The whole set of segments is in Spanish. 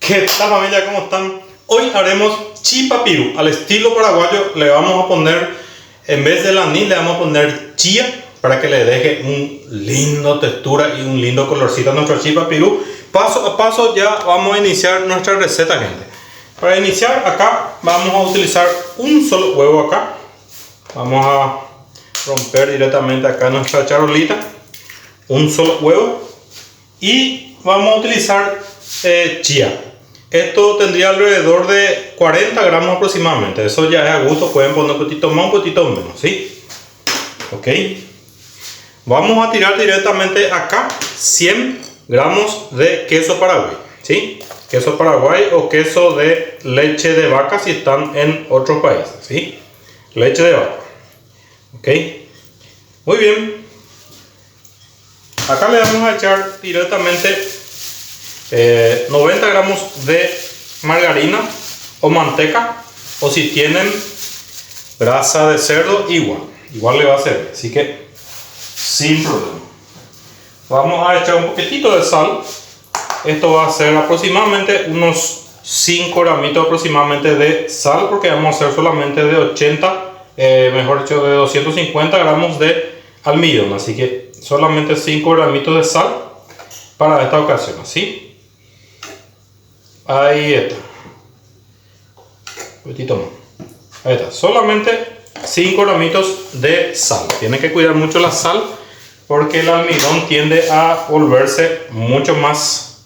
¿Qué tal, familia? ¿Cómo están? Hoy haremos chipa pirú al estilo paraguayo. Le vamos a poner, en vez del anís, le vamos a poner chía para que le deje un lindo textura y un lindo colorcito a nuestro chipa pirú. Paso a paso ya vamos a iniciar nuestra receta, gente. Para iniciar, acá vamos a utilizar un solo huevo acá. Vamos a romper directamente acá nuestra charolita. Un solo huevo. Y vamos a utilizar chía. Esto tendría alrededor de 40 gramos aproximadamente. Eso ya es a gusto. Pueden poner un poquito más, un poquito menos, ¿sí? Ok. Vamos a tirar directamente acá 100 gramos de queso Paraguay, ¿sí? Queso Paraguay o queso de leche de vaca si están en otros países, ¿sí? Leche de vaca. Ok. Muy bien. Acá le vamos a echar directamente 90 gramos de margarina o manteca, o si tienen grasa de cerdo, igual le va a servir, así que sin problema. Vamos a echar un poquitito de sal. Esto va a ser aproximadamente unos 5 gramitos aproximadamente de sal, porque vamos a hacer solamente de 80, mejor dicho de 250 gramos de almidón, así que solamente 5 gramitos de sal para esta ocasión, ¿sí? Ahí está. Un poquito más. Ahí está. Solamente 5 gramitos de sal. Tienen que cuidar mucho la sal porque el almidón tiende a volverse mucho más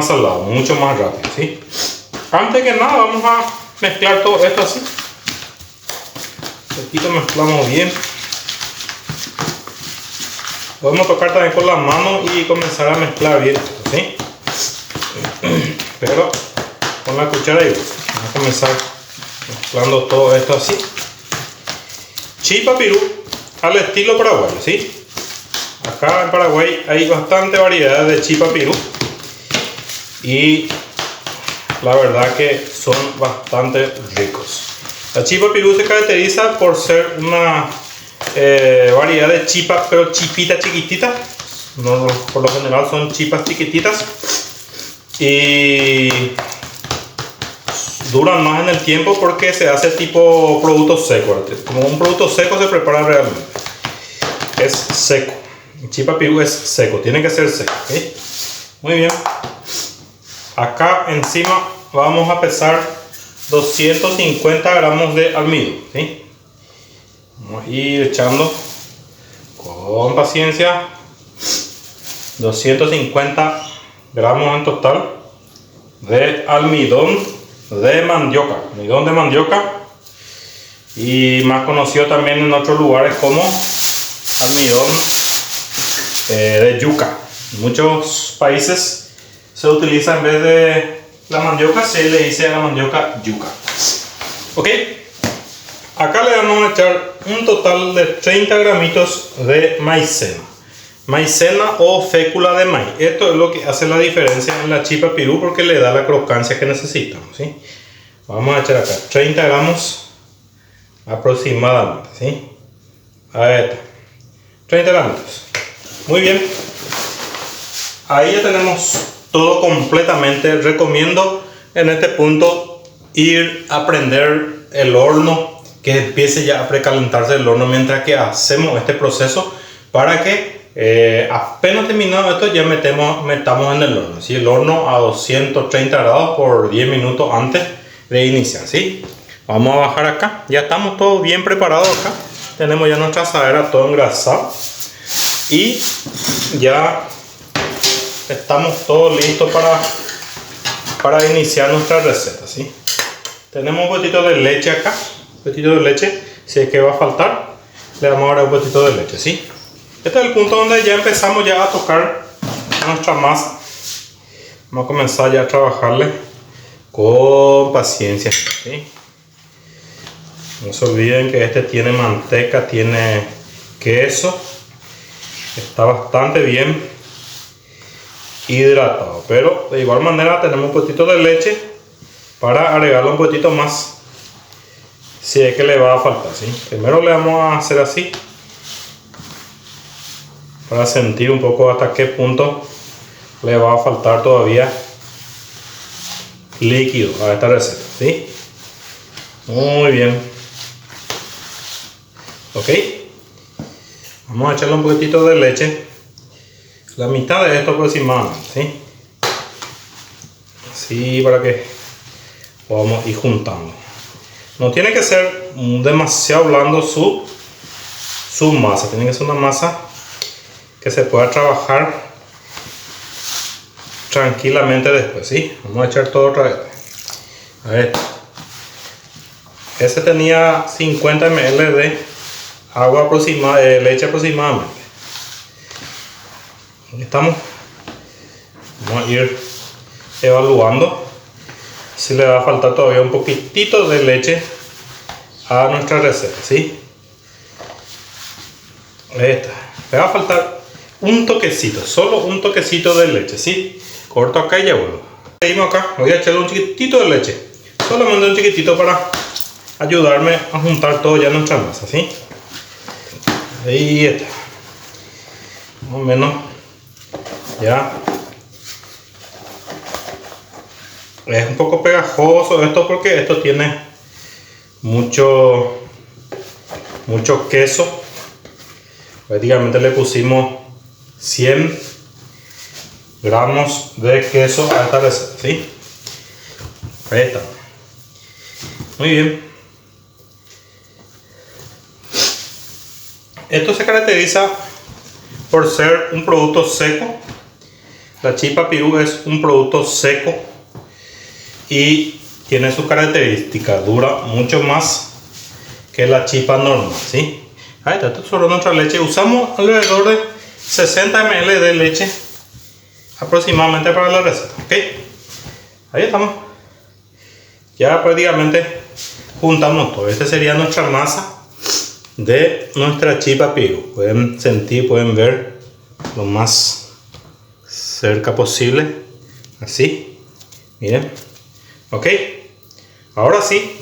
salado, mucho más rápido, ¿sí? Antes que nada vamos a mezclar todo esto así. Un poquito mezclamos bien. Podemos tocar también con la mano y comenzar a mezclar bien, ¿sí? Pero con la cuchara igual. Vamos a comenzar mezclando todo esto así. Chipa pirú al estilo paraguayo, ¿sí? Acá en Paraguay hay bastante variedad de chipa pirú y la verdad que son bastante ricos. La chipa pirú se caracteriza por ser una variedad de chipas, pero chipitas chiquititas. No, por lo general son chipas chiquititas y duran más en el tiempo porque se hace tipo producto seco. Como un producto seco se prepara realmente. Es seco. Chipa pirú es seco, tiene que ser seco, ¿okay? Muy bien. Acá encima vamos a pesar 250 gramos de almidón, ¿sí? Vamos a ir echando con paciencia. 250 gramos en total de almidón de mandioca, y más conocido también en otros lugares como almidón de yuca. En muchos países se utiliza, en vez de la mandioca se le dice a la mandioca yuca. Ok, acá le vamos a echar un total de 30 gramitos de maicena o fécula de maíz. Esto es lo que hace la diferencia en la chipa pirú porque le da la crocancia que necesitamos, ¿sí? Vamos a echar acá 30 gramos aproximadamente, ¿sí? Ahí está, 30 gramitos. Muy bien, ahí ya tenemos todo completamente. Recomiendo en este punto ir a prender el horno, que empiece ya a precalentarse el horno mientras que hacemos este proceso, para que apenas terminado esto ya metamos en el horno, ¿sí? El horno a 230 grados por 10 minutos antes de iniciar, ¿sí? Vamos a bajar acá. Ya estamos todos bien preparados acá. Tenemos ya nuestra asadera todo engrasado y ya estamos todos listos para iniciar nuestra receta, ¿sí? Tenemos un poquito de leche acá, un poquito de leche. Si es que va a faltar, le vamos a dar un poquito de leche, ¿sí? Este es el punto donde ya empezamos ya a tocar nuestra masa. Vamos a comenzar ya a trabajarle con paciencia, ¿sí? No se olviden que este tiene manteca, tiene queso. Está bastante bien hidratado, pero de igual manera tenemos un poquito de leche para agregarle un poquito más si es que le va a faltar, ¿sí? Primero le vamos a hacer así para sentir un poco hasta qué punto le va a faltar todavía líquido a esta receta, ¿sí? Muy bien. Ok. Vamos a echarle un poquitito de leche. La mitad de esto aproximadamente, ¿sí? Así para que podamos ir juntando. No tiene que ser demasiado blando su masa. Tiene que ser una masa que se pueda trabajar tranquilamente después, ¿sí? Vamos a echar todo otra vez. A ver. Ese tenía 50 ml de agua aproximada, de leche aproximadamente. Aquí estamos. Vamos a ir evaluando si le va a faltar todavía un poquitito de leche a nuestra receta, ¿sí? Ahí está. Le va a faltar un toquecito, solo un toquecito de leche, ¿sí? Corto acá y ya vuelvo. Seguimos acá, voy a echarle un chiquitito de leche, solamente un chiquitito para ayudarme a juntar todo ya nuestra masa, ¿sí? Ahí está. Más o menos ya. Es un poco pegajoso esto porque esto tiene mucho queso. Prácticamente le pusimos 100 gramos de queso a esta receta, ¿sí? Ahí está. Muy bien. Esto se caracteriza por ser un producto seco. La chipa pirú es un producto seco y tiene sus características. Dura mucho más que la chipa normal, ¿sí? Ahí está, esto es solo nuestra leche. Usamos alrededor de 60 ml de leche aproximadamente para la receta, ¿ok? Ahí estamos. Ya prácticamente juntamos todo. Esta sería nuestra masa de nuestra chipa pirú. Pueden sentir, pueden ver lo más cerca posible. Así. Miren. Ok. Ahora sí.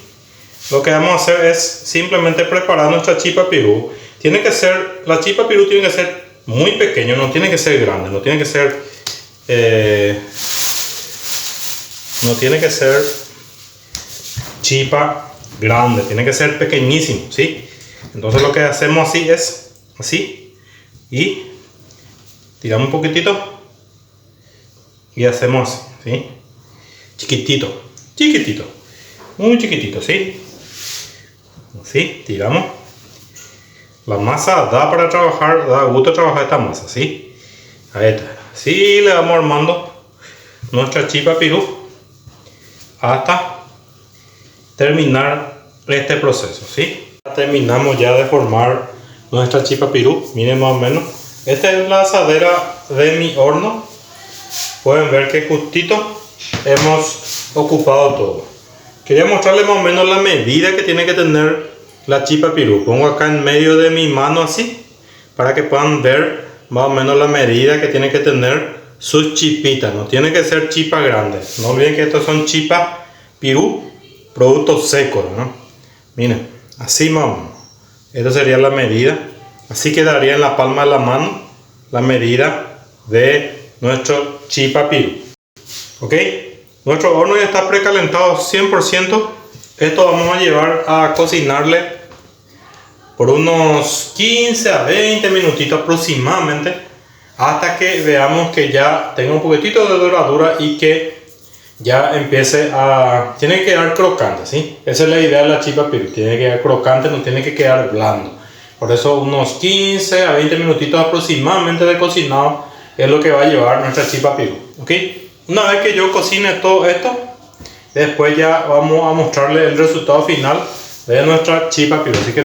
Lo que vamos a hacer es simplemente preparar nuestra chipa pirú. La chipa pirú tiene que ser muy pequeño, no tiene que ser grande, no tiene que ser chipa grande, tiene que ser pequeñísimo, ¿sí? Entonces lo que hacemos así es así y tiramos un poquitito y hacemos así, ¿sí? Chiquitito, chiquitito, muy chiquitito, ¿sí? Así, tiramos. La masa da para trabajar, da gusto trabajar esta masa, ¿sí? Ahí está. Así le vamos armando nuestra chipa pirú hasta terminar este proceso, ¿sí? Terminamos ya de formar nuestra chipa pirú. Miren más o menos. Esta es la asadera de mi horno. Pueden ver que justito hemos ocupado todo. Quería mostrarles más o menos la medida que tiene que tener la chipa pirú. Pongo acá en medio de mi mano así para que puedan ver más o menos la medida que tiene que tener sus chipitas. No tiene que ser chipa grande. No olviden que estos son chipas pirú, productos secos, ¿no? Miren, así más o menos. Esta sería la medida. Así quedaría en la palma de la mano la medida de nuestro chipa pirú. ¿Ok? Nuestro horno ya está precalentado 100%. Esto vamos a llevar a cocinarle por unos 15 a 20 minutitos aproximadamente, hasta que veamos que ya tenga un poquitito de doradura y que ya empiece a... Tiene que quedar crocante, ¿sí? Esa es la idea de la chipa pirú. Tiene que quedar crocante, no tiene que quedar blando. Por eso unos 15 a 20 minutitos aproximadamente de cocinado es lo que va a llevar nuestra chipa pirú, ¿ok? Una vez que yo cocine todo esto, después ya vamos a mostrarle el resultado final de nuestra chipa pirú. Así que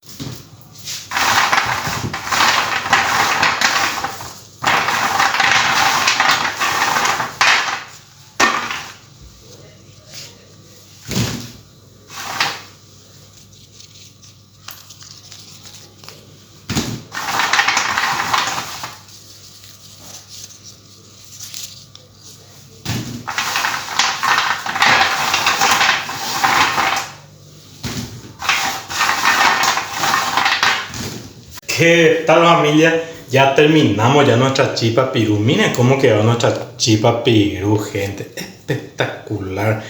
¿qué tal, familia? Ya terminamos ya nuestra chipa pirú. Miren cómo quedó nuestra chipa pirú, gente. Espectacular.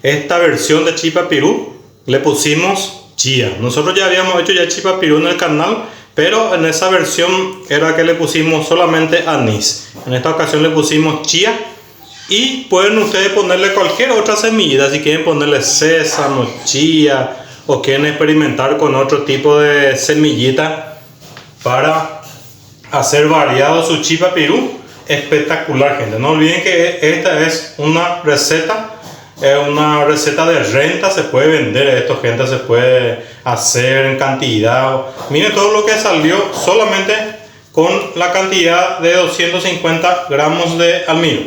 esta versión de chipapirú le pusimos chía. Nosotros ya habíamos hecho ya chipapirú en el canal, pero en esa versión era que le pusimos solamente anís. En esta ocasión le pusimos chía. Y pueden ustedes ponerle cualquier otra semillita, si quieren ponerle sésamo, chía, o quieren experimentar con otro tipo de semillita para hacer variado su chipapirú. Espectacular, gente. No olviden que esta es una receta de renta. Se puede vender esto, gente, se puede hacer en cantidad. Miren todo lo que salió solamente con la cantidad de 250 gramos de almidón.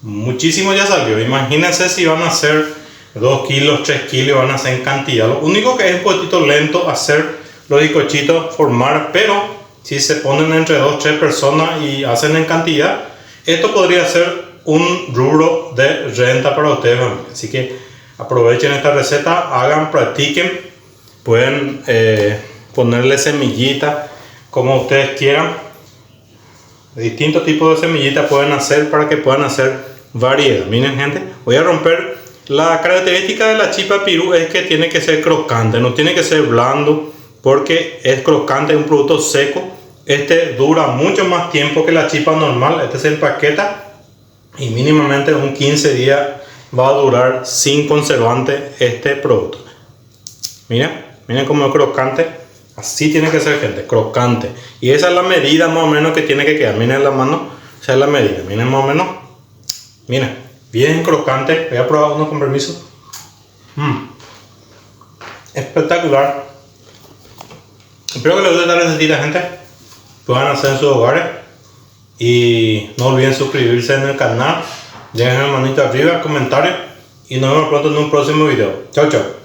Muchísimo ya salió. Imagínense si van a hacer 2 kilos, 3 kilos, van a hacer en cantidad. Lo único que es un poquito lento hacer los bizcochitos, formar, pero si se ponen entre 2 3 personas y hacen en cantidad, esto podría ser un rubro de renta para ustedes. Así que aprovechen esta receta, hagan, practiquen. Pueden ponerle semillitas como ustedes quieran. Distintos tipos de semillitas pueden hacer para que puedan hacer variedad. Miren, gente, voy a romper. La característica de la chipapirú es que tiene que ser crocante, no tiene que ser blando, porque es crocante, es un producto seco. Este dura mucho más tiempo que la chipa normal. Este es el paqueta y mínimamente un 15 días va a durar sin conservante este producto. Miren cómo es crocante. Así tiene que ser, gente, crocante. Y esa es la medida más o menos que tiene que quedar. Miren la mano, esa es la medida. Miren más o menos. Miren, bien crocante. Voy a probar uno con permiso. Espectacular. Espero que les guste esta recetita, gente. Puedan hacer en sus hogares. Y no olviden suscribirse en el canal. Dejen el manito arriba, comentarios. Y nos vemos pronto en un próximo video. Chao, chao.